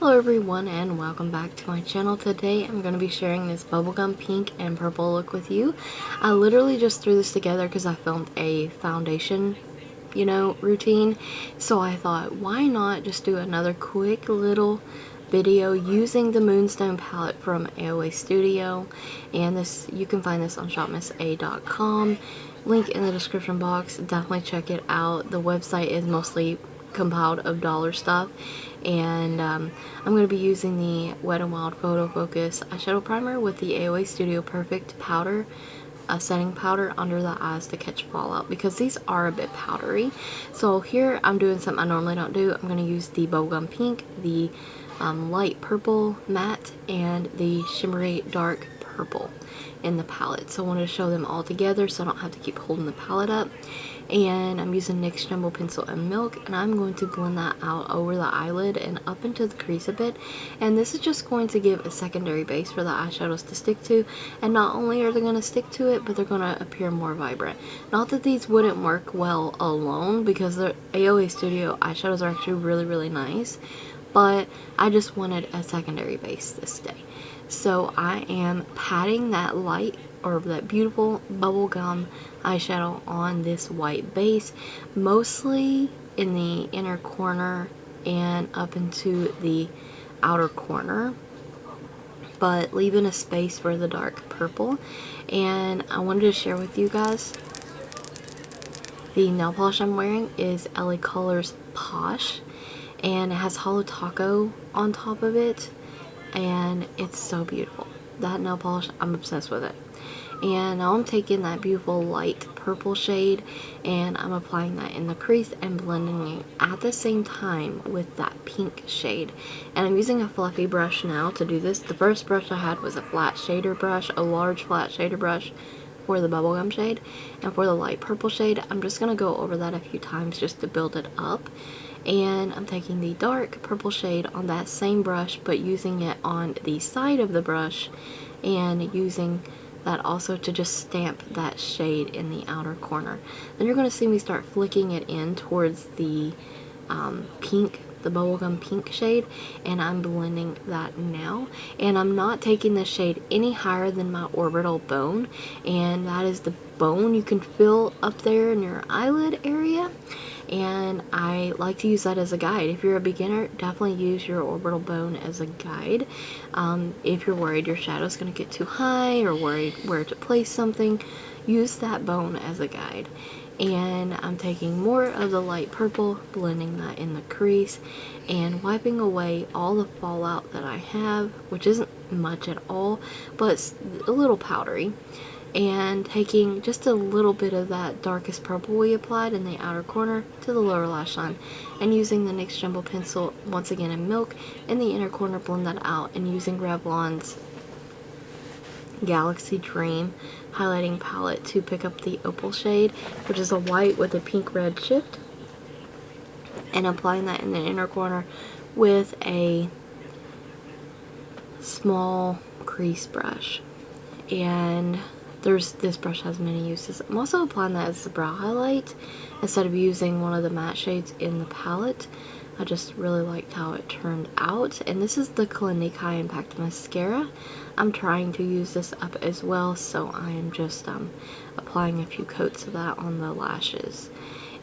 Hello everyone and welcome back to my channel. Today I'm going to be sharing this bubblegum pink and purple look with you. I literally just threw this together because I filmed a foundation, routine. So I thought, why not just do another quick little video using the MoonStone palette from AOA Studio. And this, you can find this on shopmissa.com. Link in the description box. Definitely check it out. The website is mostly compiled of dollar stuff, and I'm going to be using the WetnWild Photo Focus eyeshadow primer with the AOA Studio Perfect powder, setting powder under the eyes to catch fallout, because these are a bit powdery. So here I'm doing something I normally don't do. I'm going to use the bubblegum pink, the light purple matte, and the shimmery dark purple in the palette. So I wanted to show them all together so I don't have to keep holding the palette up. And I'm using NYX Jumbo Pencil and Milk, and I'm going to blend that out over the eyelid and up into the crease a bit. And this is just going to give a secondary base for the eyeshadows to stick to, and not only are they going to stick to it, but they're going to appear more vibrant. Not that these wouldn't work well alone, because the AOA Studio eyeshadows are actually really nice, but I just wanted a secondary base this day. So I am patting that light, or that beautiful bubblegum eyeshadow on this white base, mostly in the inner corner and up into the outer corner, but leaving a space for the dark purple. And I wanted to share with you guys, the nail polish I'm wearing is LaColors Posh, and it has Holo Taco on top of it, and it's so beautiful. That nail polish, I'm obsessed with it. And now I'm taking that beautiful light purple shade and I'm applying that in the crease and blending it at the same time with that pink shade. And I'm using a fluffy brush now to do this. The first brush I had was a flat shader brush, a large flat shader brush for the bubblegum shade. And for the light purple shade, I'm just going to go over that a few times just to build it up. And I'm taking the dark purple shade on that same brush, but using it on the side of the brush and using that also to just stamp that shade in the outer corner. Then you're going to see me start flicking it in towards the pink, the bubblegum pink shade, and I'm blending that now. And I'm not taking this shade any higher than my orbital bone, and that is the bone you can feel up there in your eyelid area. And I like to use that as a guide. If you're a beginner, definitely use your orbital bone as a guide. If you're worried your shadow's going to get too high or worried where to place something, use that bone as a guide. And I'm taking more of the light purple, blending that in the crease, and wiping away all the fallout that I have, which isn't much at all, but it's a little powdery. And taking just a little bit of that darkest purple we applied in the outer corner to the lower lash line, and using the NYX Jumbo Pencil once again in Milk in the inner corner, blend that out, and using Revlon's Galaxy Dream highlighting palette to pick up the opal shade, which is a white with a pink red shift, and applying that in the inner corner with a small crease brush. And this brush has many uses. I'm also applying that as a brow highlight instead of using one of the matte shades in the palette. I just really liked how it turned out. And this is the Clinique High Impact Mascara. I'm trying to use this up as well, so I am just applying a few coats of that on the lashes.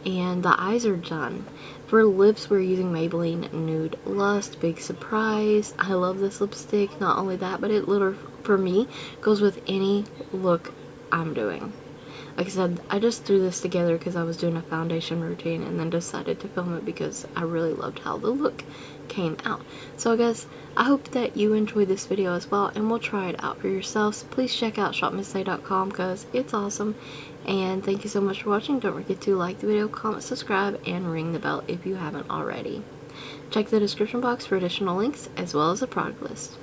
And the eyes are done. For lips, we're using Maybelline Nude Lust. Big surprise. I love this lipstick. Not only that, but it literally, for me, goes with any look I'm doing. Like I said, I just threw this together because I was doing a foundation routine and then decided to film it because I really loved how the look came out. So guys, I hope that you enjoyed this video as well, and will try it out for yourselves. Please check out shopmissa.com because it's awesome. And thank you so much for watching. Don't forget to like the video, comment, subscribe, and ring the bell if you haven't already. Check the description box for additional links as well as a product list.